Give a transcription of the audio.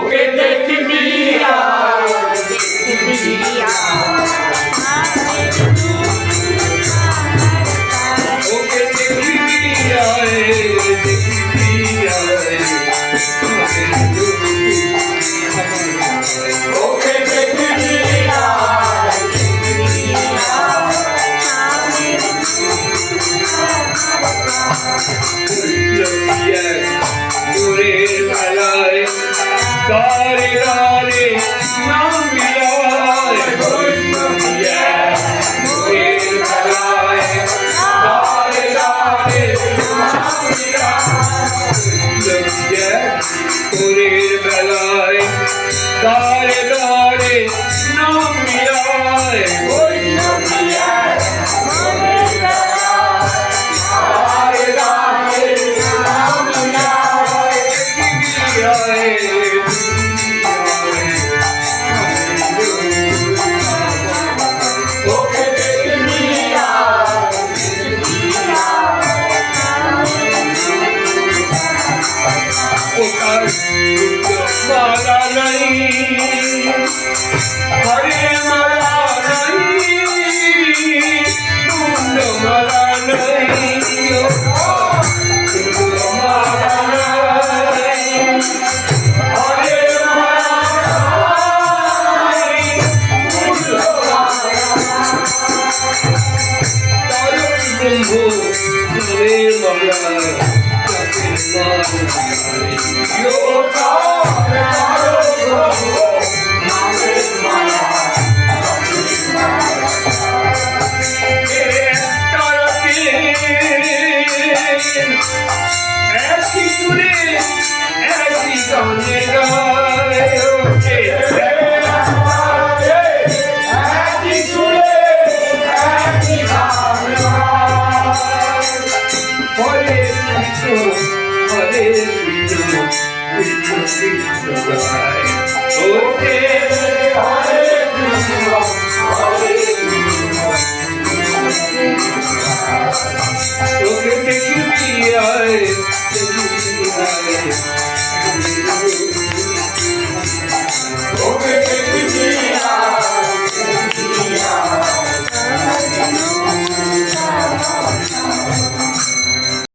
ওকে দেখবি ওকে দূরের বেলায় দারে দারে নাম মিলায় দূরের বেলায় দারে দারে নাম মিলায় দূরের বেলায় দারে দারে নাম মিলায় माला नहीं हरे माला नहीं ढूंढ माला नहीं माला नहीं हरे माला नहीं ढूंढ माला नहीं